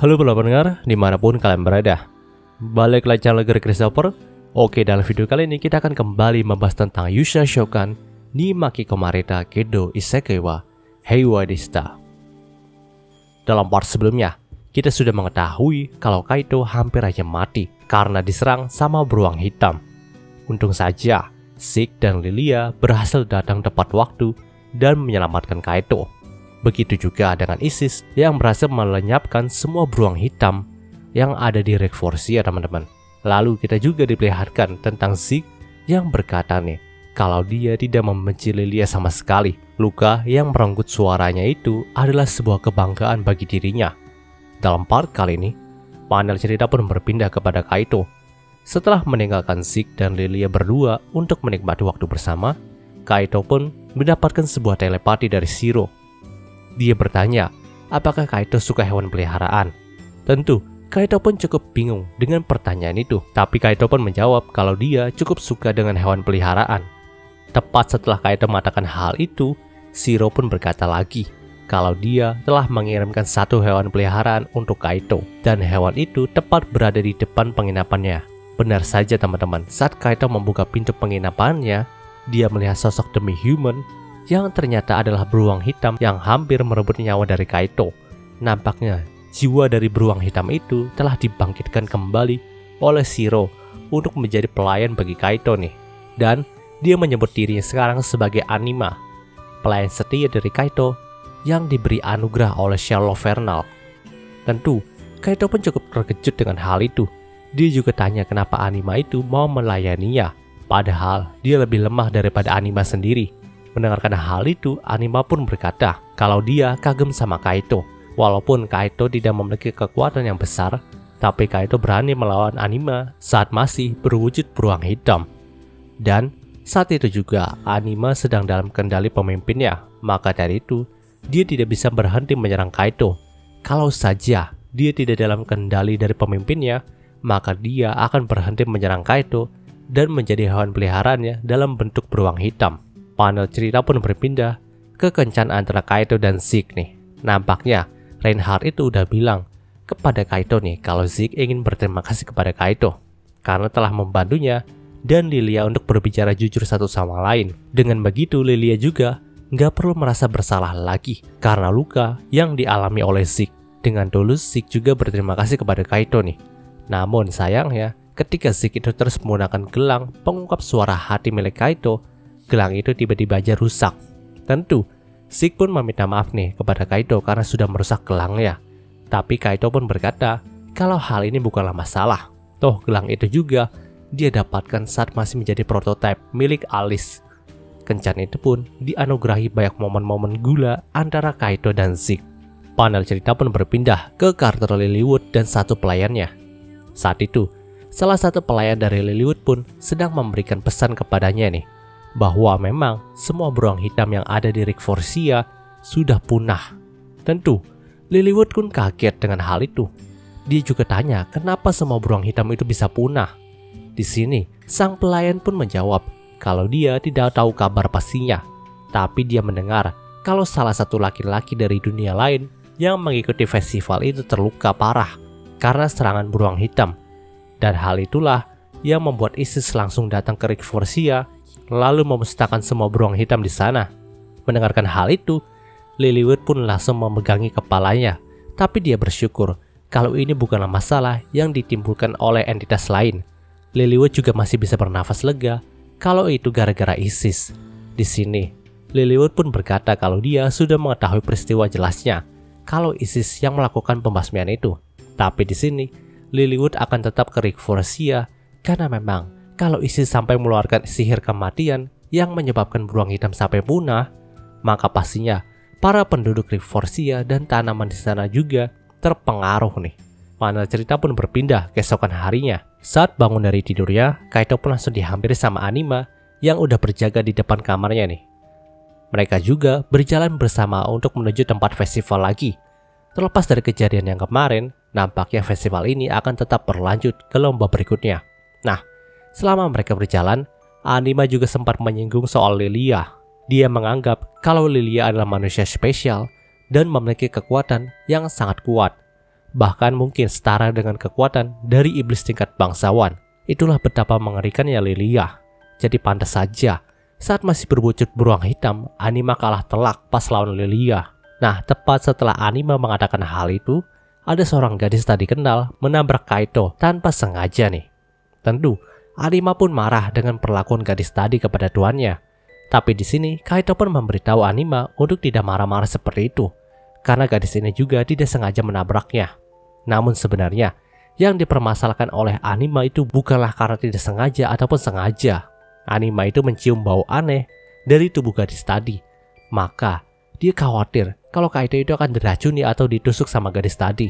Halo para pendengar, dimanapun kalian berada. Balik lagi channel Greg Christopher. Oke, dalam video kali ini kita akan kembali membahas tentang Yusha Shokan ni Maki Komareta Gedo Isekai wa Heiwa Deshita. Dalam part sebelumnya, kita sudah mengetahui kalau Kaito hampir aja mati karena diserang sama beruang hitam. Untung saja, Zeke dan Lilia berhasil datang tepat waktu dan menyelamatkan Kaito. Begitu juga dengan Isis yang berhasil melenyapkan semua beruang hitam yang ada di Rekforsia, teman-teman. Lalu kita juga diperlihatkan tentang Zeke yang berkata nih, kalau dia tidak membenci Lilia sama sekali. Luka yang merenggut suaranya itu adalah sebuah kebanggaan bagi dirinya. Dalam part kali ini, panel cerita pun berpindah kepada Kaito. Setelah meninggalkan Zeke dan Lilia berdua untuk menikmati waktu bersama, Kaito pun mendapatkan sebuah telepati dari Shiro. Dia bertanya, apakah Kaito suka hewan peliharaan? Tentu, Kaito pun cukup bingung dengan pertanyaan itu. Tapi Kaito pun menjawab kalau dia cukup suka dengan hewan peliharaan. Tepat setelah Kaito mengatakan hal itu, Shiro pun berkata lagi kalau dia telah mengirimkan satu hewan peliharaan untuk Kaito. Dan hewan itu tepat berada di depan penginapannya. Benar saja teman-teman, saat Kaito membuka pintu penginapannya, dia melihat sosok demi-human yang ternyata adalah beruang hitam yang hampir merebut nyawa dari Kaito. Nampaknya jiwa dari beruang hitam itu telah dibangkitkan kembali oleh Shiro untuk menjadi pelayan bagi Kaito nih. Dan dia menyebut dirinya sekarang sebagai Anima, pelayan setia dari Kaito yang diberi anugerah oleh Shell Lovernal. Tentu, Kaito pun cukup terkejut dengan hal itu. Dia juga tanya kenapa Anima itu mau melayaninya, padahal dia lebih lemah daripada Anima sendiri. Mendengarkan hal itu, Anima pun berkata kalau dia kagum sama Kaito. Walaupun Kaito tidak memiliki kekuatan yang besar, tapi Kaito berani melawan Anima saat masih berwujud beruang hitam. Dan saat itu juga Anima sedang dalam kendali pemimpinnya, maka dari itu dia tidak bisa berhenti menyerang Kaito. Kalau saja dia tidak dalam kendali dari pemimpinnya, maka dia akan berhenti menyerang Kaito dan menjadi hewan peliharaannya dalam bentuk beruang hitam. Panel cerita pun berpindah ke kencan antara Kaito dan Zeke nih. Nampaknya Reinhardt itu udah bilang kepada Kaito nih kalau Zeke ingin berterima kasih kepada Kaito karena telah membantunya dan Lilia untuk berbicara jujur satu sama lain. Dengan begitu Lilia juga nggak perlu merasa bersalah lagi karena luka yang dialami oleh Zeke. Dengan tulus Zeke juga berterima kasih kepada Kaito nih. Namun sayangnya ketika Zeke itu terus menggunakan gelang pengungkap suara hati milik Kaito, gelang itu tiba-tiba aja rusak. Tentu, Zeke pun meminta maaf nih kepada Kaito karena sudah merusak gelangnya. Tapi Kaito pun berkata kalau hal ini bukanlah masalah. Toh gelang itu juga dia dapatkan saat masih menjadi prototipe milik Alice. Kencan itu pun dianugerahi banyak momen-momen gula antara Kaito dan Zeke. Panel cerita pun berpindah ke karakter Lilywood dan satu pelayannya. Saat itu, salah satu pelayan dari Lilywood pun sedang memberikan pesan kepadanya nih, bahwa memang semua beruang hitam yang ada di Rekforsia sudah punah. Tentu, Lilywood pun kaget dengan hal itu. Dia juga tanya kenapa semua beruang hitam itu bisa punah. Di sini, sang pelayan pun menjawab kalau dia tidak tahu kabar pastinya. Tapi dia mendengar kalau salah satu laki-laki dari dunia lain yang mengikuti festival itu terluka parah karena serangan beruang hitam. Dan hal itulah yang membuat Isis langsung datang ke Rekforsia lalu memusnahkan semua beruang hitam di sana. Mendengarkan hal itu, Lilywood pun langsung memegangi kepalanya. Tapi dia bersyukur kalau ini bukanlah masalah yang ditimbulkan oleh entitas lain. Lilywood juga masih bisa bernafas lega kalau itu gara-gara Isis. Di sini, Lilywood pun berkata kalau dia sudah mengetahui peristiwa jelasnya kalau Isis yang melakukan pembasmian itu. Tapi di sini, Lilywood akan tetap ke Rekforsia karena memang kalau Isis sampai mengeluarkan sihir kematian yang menyebabkan beruang hitam sampai punah, maka pastinya para penduduk Rekforsia dan tanaman di sana juga terpengaruh nih. Panel cerita pun berpindah keesokan harinya. Saat bangun dari tidurnya, Kaito pun langsung dihampiri sama Anima yang udah berjaga di depan kamarnya nih. Mereka juga berjalan bersama untuk menuju tempat festival lagi. Terlepas dari kejadian yang kemarin, nampaknya festival ini akan tetap berlanjut ke lomba berikutnya. Nah, selama mereka berjalan, Anima juga sempat menyinggung soal Lilia. Dia menganggap kalau Lilia adalah manusia spesial dan memiliki kekuatan yang sangat kuat. bahkan mungkin setara dengan kekuatan dari iblis tingkat bangsawan. Itulah betapa mengerikannya Lilia. Jadi pantas saja saat masih berwujud beruang hitam, Anima kalah telak pas lawan Lilia. Nah, tepat setelah Anima mengatakan hal itu, ada seorang gadis tadi kenal menabrak Kaito tanpa sengaja nih. Tentu, Anima pun marah dengan perlakuan gadis tadi kepada tuannya. Tapi di sini Kaito pun memberitahu Anima untuk tidak marah-marah seperti itu, karena gadis ini juga tidak sengaja menabraknya. Namun sebenarnya, yang dipermasalahkan oleh Anima itu bukanlah karena tidak sengaja ataupun sengaja. Anima itu mencium bau aneh dari tubuh gadis tadi. Maka, dia khawatir kalau Kaito itu akan diracuni atau ditusuk sama gadis tadi.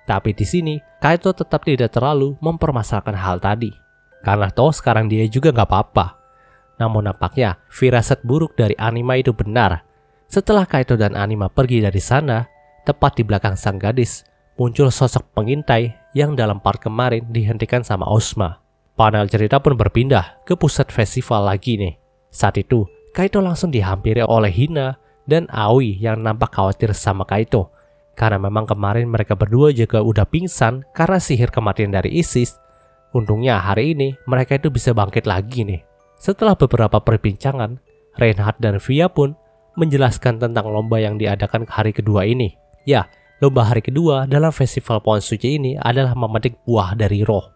Tapi di sini, Kaito tetap tidak terlalu mempermasalahkan hal tadi. Karena toh sekarang dia juga nggak apa-apa. Namun nampaknya firasat buruk dari Anima itu benar. Setelah Kaito dan Anima pergi dari sana, tepat di belakang sang gadis, muncul sosok pengintai yang dalam part kemarin dihentikan sama Ozma. Panel cerita pun berpindah ke pusat festival lagi nih. Saat itu, Kaito langsung dihampiri oleh Hina dan Aoi yang nampak khawatir sama Kaito. Karena memang kemarin mereka berdua juga udah pingsan karena sihir kematian dari Isis. Untungnya hari ini mereka itu bisa bangkit lagi nih. Setelah beberapa perbincangan, Reinhardt dan Via pun menjelaskan tentang lomba yang diadakan hari kedua ini. Ya, lomba hari kedua dalam festival pohon suci ini adalah memetik buah dari roh.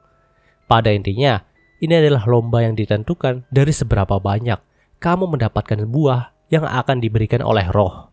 Pada intinya, ini adalah lomba yang ditentukan dari seberapa banyak kamu mendapatkan buah yang akan diberikan oleh roh.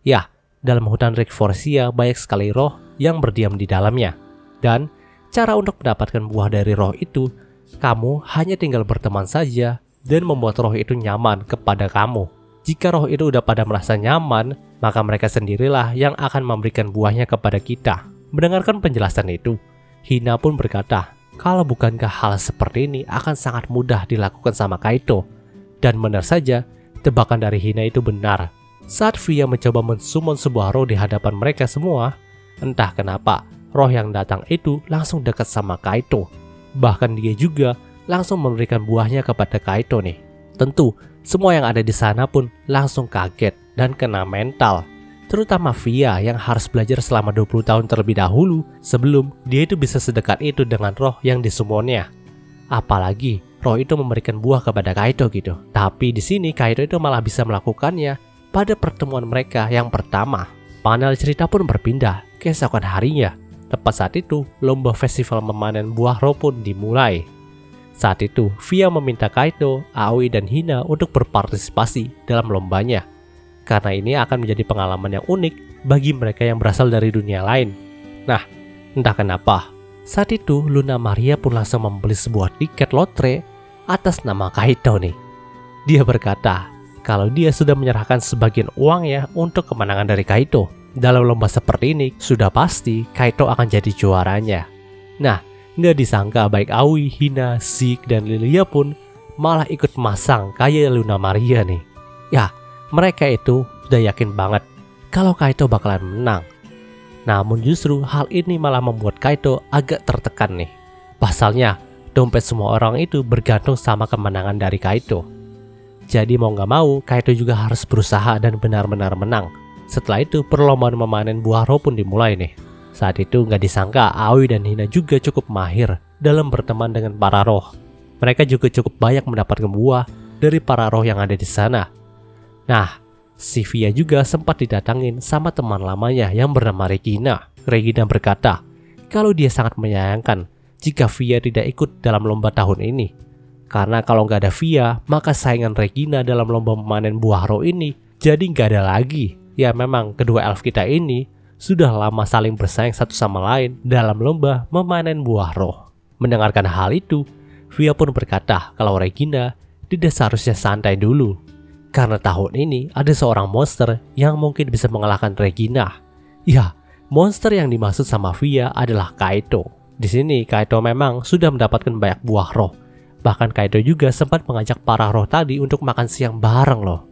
Ya, dalam hutan Rick Forcia banyak sekali roh yang berdiam di dalamnya. Dan cara untuk mendapatkan buah dari roh itu, kamu hanya tinggal berteman saja dan membuat roh itu nyaman kepada kamu. Jika roh itu udah pada merasa nyaman, maka mereka sendirilah yang akan memberikan buahnya kepada kita. Mendengarkan penjelasan itu, Hina pun berkata, kalau bukankah hal seperti ini akan sangat mudah dilakukan sama Kaito. Dan benar saja, tebakan dari Hina itu benar. Saat Via mencoba mensummon sebuah roh di hadapan mereka semua, entah kenapa, roh yang datang itu langsung dekat sama Kaito. Bahkan dia juga langsung memberikan buahnya kepada Kaito nih. Tentu, semua yang ada di sana pun langsung kaget dan kena mental. Terutama Via yang harus belajar selama 20 tahun terlebih dahulu sebelum dia itu bisa sedekat itu dengan roh yang disummonnya. Apalagi roh itu memberikan buah kepada Kaito gitu. Tapi di sini Kaito itu malah bisa melakukannya pada pertemuan mereka yang pertama. Panel cerita pun berpindah keesokan harinya. Tepat saat itu, lomba festival memanen buah roh pun dimulai. Saat itu, Via meminta Kaito, Aoi, dan Hina untuk berpartisipasi dalam lombanya. Karena ini akan menjadi pengalaman yang unik bagi mereka yang berasal dari dunia lain. Nah, entah kenapa, saat itu Luna Maria pun langsung membeli sebuah tiket lotre atas nama Kaito nih. Dia berkata, kalau dia sudah menyerahkan sebagian uangnya untuk kemenangan dari Kaito. Dalam lomba seperti ini, sudah pasti Kaito akan jadi juaranya. Nah, nggak disangka baik Aoi, Hina, Zeke, dan Lilia pun malah ikut masang kayak Luna Maria nih. Ya, mereka itu udah yakin banget kalau Kaito bakalan menang. Namun justru hal ini malah membuat Kaito agak tertekan nih. Pasalnya, dompet semua orang itu bergantung sama kemenangan dari Kaito. Jadi mau nggak mau, Kaito juga harus berusaha dan benar-benar menang. Setelah itu, perlombaan memanen buah roh pun dimulai nih. Saat itu nggak disangka Aoi dan Hina juga cukup mahir dalam berteman dengan para roh. Mereka juga cukup banyak mendapatkan buah dari para roh yang ada di sana. Nah, si Via juga sempat didatangin sama teman lamanya yang bernama Regina. Regina berkata kalau dia sangat menyayangkan jika Via tidak ikut dalam lomba tahun ini. Karena kalau nggak ada Via, maka saingan Regina dalam lomba memanen buah roh ini jadi nggak ada lagi. Ya memang kedua elf kita ini sudah lama saling bersaing satu sama lain dalam lomba memanen buah roh. Mendengarkan hal itu, Via pun berkata kalau Regina tidak seharusnya santai dulu. Karena tahun ini ada seorang monster yang mungkin bisa mengalahkan Regina. Ya, monster yang dimaksud sama Via adalah Kaito. Di sini Kaito memang sudah mendapatkan banyak buah roh. Bahkan Kaito juga sempat mengajak para roh tadi untuk makan siang bareng loh.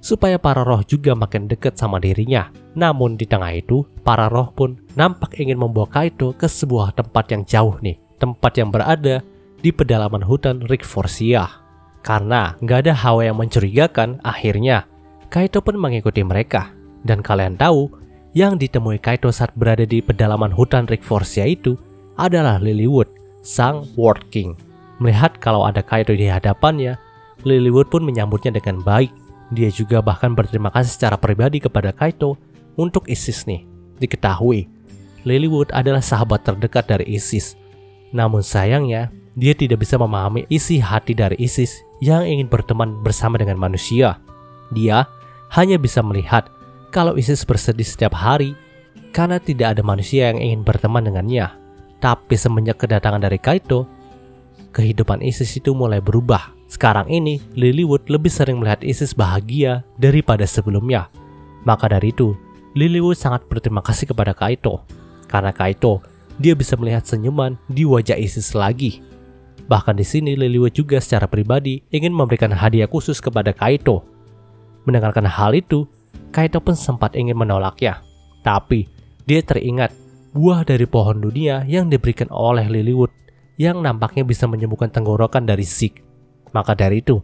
Supaya para roh juga makin dekat sama dirinya. Namun di tengah itu, para roh pun nampak ingin membawa Kaito ke sebuah tempat yang jauh nih. Tempat yang berada di pedalaman hutan Rick Forcia. Karena nggak ada hawa yang mencurigakan, akhirnya Kaito pun mengikuti mereka. Dan kalian tahu, yang ditemui Kaito saat berada di pedalaman hutan Rick Forcia itu adalah Lilywood, sang World King. Melihat kalau ada Kaito di hadapannya, Lilywood pun menyambutnya dengan baik. Dia juga bahkan berterima kasih secara pribadi kepada Kaito untuk Isis nih. Diketahui, Lilywood adalah sahabat terdekat dari Isis. Namun sayangnya, dia tidak bisa memahami isi hati dari Isis yang ingin berteman bersama dengan manusia. Dia hanya bisa melihat kalau Isis bersedih setiap hari karena tidak ada manusia yang ingin berteman dengannya. Tapi semenjak kedatangan dari Kaito, kehidupan Isis itu mulai berubah. Sekarang ini, Lilywood lebih sering melihat Isis bahagia daripada sebelumnya. Maka dari itu, Lilywood sangat berterima kasih kepada Kaito. Karena Kaito, dia bisa melihat senyuman di wajah Isis lagi. Bahkan di sini, Lilywood juga secara pribadi ingin memberikan hadiah khusus kepada Kaito. Mendengarkan hal itu, Kaito pun sempat ingin menolaknya. Tapi, dia teringat buah dari pohon dunia yang diberikan oleh Lilywood yang nampaknya bisa menyembuhkan tenggorokan dari Zeke. Maka dari itu,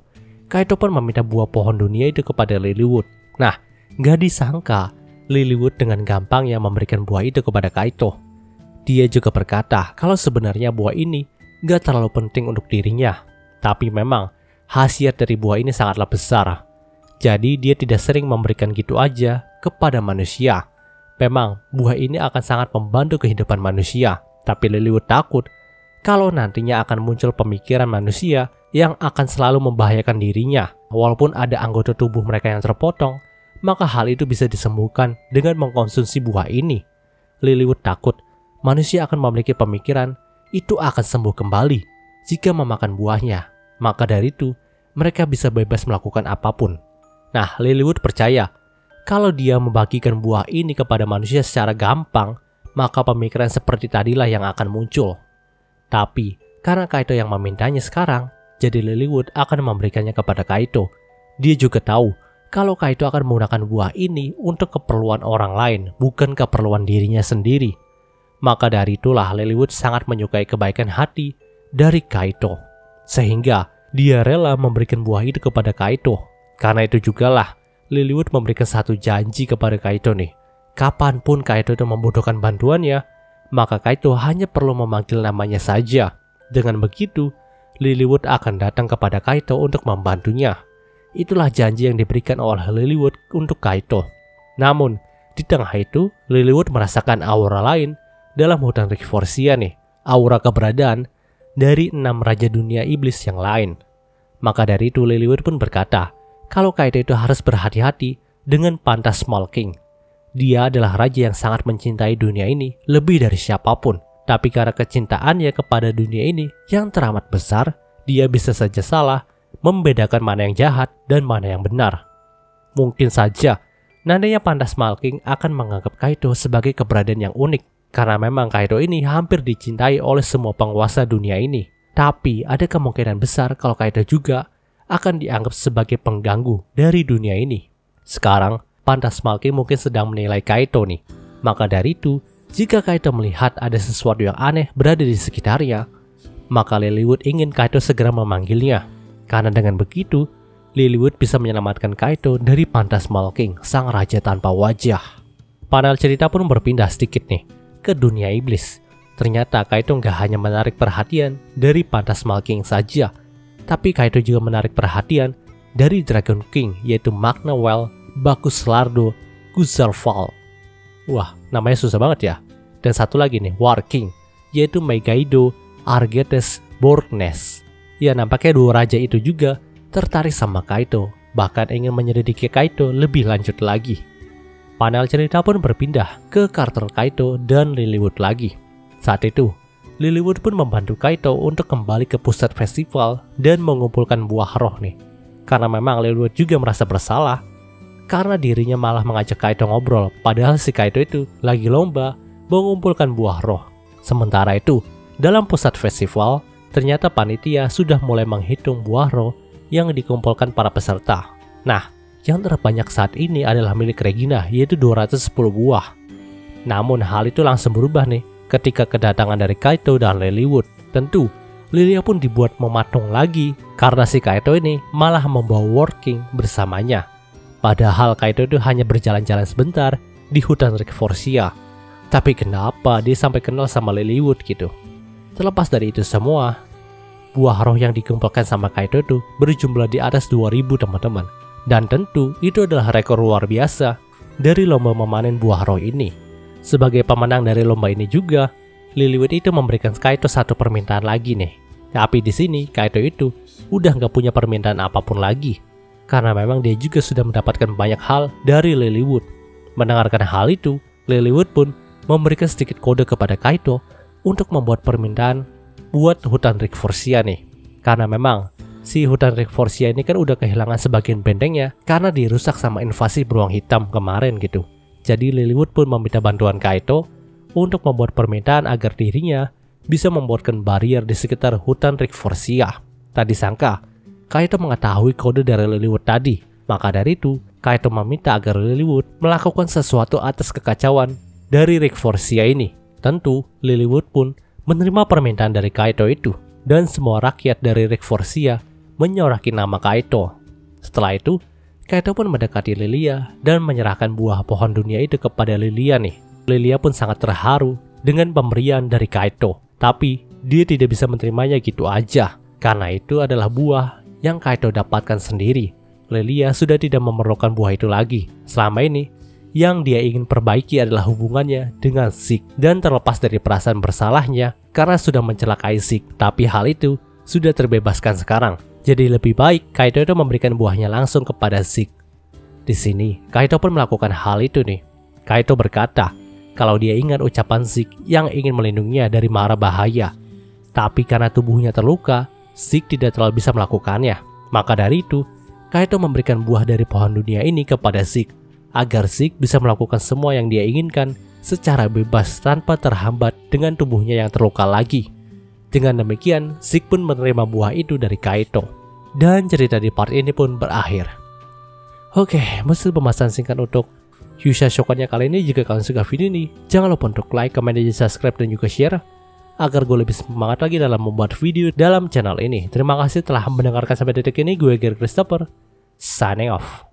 Kaito pun meminta buah pohon dunia itu kepada Lilywood. Nah, gak disangka Lilywood dengan gampangnya memberikan buah itu kepada Kaito. Dia juga berkata kalau sebenarnya buah ini gak terlalu penting untuk dirinya. Tapi memang khasiat dari buah ini sangatlah besar. Jadi dia tidak sering memberikan gitu aja kepada manusia. Memang buah ini akan sangat membantu kehidupan manusia. Tapi Lilywood takut kalau nantinya akan muncul pemikiran manusia yang akan selalu membahayakan dirinya. Walaupun ada anggota tubuh mereka yang terpotong, maka hal itu bisa disembuhkan dengan mengkonsumsi buah ini. Lilywood takut manusia akan memiliki pemikiran itu akan sembuh kembali jika memakan buahnya. Maka dari itu, mereka bisa bebas melakukan apapun. Nah, Lilywood percaya kalau dia membagikan buah ini kepada manusia secara gampang, maka pemikiran seperti tadilah yang akan muncul. Tapi, karena Kaito yang memintanya sekarang, jadi Lilywood akan memberikannya kepada Kaito. Dia juga tahu kalau Kaito akan menggunakan buah ini untuk keperluan orang lain, bukan keperluan dirinya sendiri. Maka dari itulah Lilywood sangat menyukai kebaikan hati dari Kaito. Sehingga dia rela memberikan buah itu kepada Kaito. Karena itu jugalah Lilywood memberikan satu janji kepada Kaito nih. Kapanpun Kaito itu membutuhkan bantuannya, maka Kaito hanya perlu memanggil namanya saja. Dengan begitu, Lilywood akan datang kepada Kaito untuk membantunya. Itulah janji yang diberikan oleh Lilywood untuk Kaito. Namun, di tengah itu, Lilywood merasakan aura lain dalam hutan Rick Forcia nih. Aura keberadaan dari 6 raja dunia iblis yang lain. Maka dari itu, Lilywood pun berkata kalau Kaito itu harus berhati-hati dengan pantas Small King. Dia adalah raja yang sangat mencintai dunia ini lebih dari siapapun. Tapi karena kecintaannya kepada dunia ini yang teramat besar, dia bisa saja salah membedakan mana yang jahat dan mana yang benar. Mungkin saja nantinya pantas Small King akan menganggap Kaito sebagai keberadaan yang unik. Karena memang Kaito ini hampir dicintai oleh semua penguasa dunia ini. Tapi ada kemungkinan besar kalau Kaito juga akan dianggap sebagai pengganggu dari dunia ini. Sekarang, pantas Small King mungkin sedang menilai Kaito nih. Maka dari itu, jika Kaito melihat ada sesuatu yang aneh berada di sekitarnya, maka Lilywood ingin Kaito segera memanggilnya. Karena dengan begitu, Lilywood bisa menyelamatkan Kaito dari pantas Small King, sang raja tanpa wajah. Panel cerita pun berpindah sedikit nih ke dunia iblis. Ternyata Kaito nggak hanya menarik perhatian dari pantas Small King saja, tapi Kaito juga menarik perhatian dari Dragon King, yaitu Magnawell Bakuslardo Guzarval. Wah, namanya susah banget ya. Dan satu lagi nih, War King, yaitu Megaido Argetes Borgnes. Ya, nampaknya dua raja itu juga tertarik sama Kaito, bahkan ingin menyelidiki Kaito lebih lanjut lagi. Panel cerita pun berpindah ke karakter Kaito dan Lilywood lagi. Saat itu, Lilywood pun membantu Kaito untuk kembali ke pusat festival dan mengumpulkan buah roh nih. Karena memang Lilywood juga merasa bersalah karena dirinya malah mengajak Kaito ngobrol, padahal si Kaito itu lagi lomba mengumpulkan buah roh. Sementara itu, dalam pusat festival, ternyata panitia sudah mulai menghitung buah roh yang dikumpulkan para peserta. Nah, yang terbanyak saat ini adalah milik Regina, yaitu 210 buah. Namun hal itu langsung berubah nih ketika kedatangan dari Kaito dan Lilywood. Tentu, Lilia pun dibuat mematung lagi karena si Kaito ini malah membawa World King bersamanya. Padahal Kaito itu hanya berjalan-jalan sebentar di hutan Rick Forcia. Tapi kenapa dia sampai kenal sama Lilywood gitu? Terlepas dari itu semua, buah roh yang dikumpulkan sama Kaido itu berjumlah di atas 2000 teman-teman. Dan tentu itu adalah rekor luar biasa dari lomba memanen buah roh ini. Sebagai pemenang dari lomba ini juga, Lilywood itu memberikan Kaido satu permintaan lagi nih. Tapi di sini Kaido itu udah nggak punya permintaan apapun lagi. Karena memang dia juga sudah mendapatkan banyak hal dari Lilywood. Mendengarkan hal itu, Lilywood pun memberikan sedikit kode kepada Kaido untuk membuat permintaan buat hutan Rick Forcia nih. Karena memang si hutan Rick Forcia ini kan udah kehilangan sebagian bentengnya karena dirusak sama invasi beruang hitam kemarin gitu. Jadi Lilywood pun meminta bantuan Kaido untuk membuat permintaan agar dirinya bisa membuatkan barrier di sekitar hutan Rick Forcia. Tak disangka, Kaido mengetahui kode dari Lilywood tadi. Maka dari itu, Kaido meminta agar Lilywood melakukan sesuatu atas kekacauan dari Rick Forcia ini. Tentu, Lilywood pun menerima permintaan dari Kaido itu, dan semua rakyat dari Rick Forcia menyoraki nama Kaido. Setelah itu, Kaido pun mendekati Lilia dan menyerahkan buah pohon dunia itu kepada Lilia nih. Lilia pun sangat terharu dengan pemberian dari Kaido, tapi dia tidak bisa menerimanya gitu aja, karena itu adalah buah yang Kaido dapatkan sendiri. Lilia sudah tidak memerlukan buah itu lagi. Selama ini, yang dia ingin perbaiki adalah hubungannya dengan Zeke, dan terlepas dari perasaan bersalahnya karena sudah mencelakai Zeke. Tapi hal itu sudah terbebaskan sekarang. Jadi lebih baik Kaido itu memberikan buahnya langsung kepada Zeke. Di sini, Kaido pun melakukan hal itu nih. Kaido berkata kalau dia ingat ucapan Zeke yang ingin melindunginya dari mara bahaya. Tapi karena tubuhnya terluka, Zeke tidak terlalu bisa melakukannya. Maka dari itu, Kaido memberikan buah dari pohon dunia ini kepada Zeke, agar Zeke bisa melakukan semua yang dia inginkan secara bebas tanpa terhambat dengan tubuhnya yang terluka lagi. Dengan demikian, Zeke pun menerima buah itu dari Kaido. Dan cerita di part ini pun berakhir. Oke, meski pembahasan singkat untuk Yusha Shokan-nya kali ini. Jika kalian suka video ini, jangan lupa untuk like, comment, dan subscribe, dan juga share agar gue lebih semangat lagi dalam membuat video dalam channel ini. Terima kasih telah mendengarkan sampai detik ini. Gue Gary Christopher, signing off.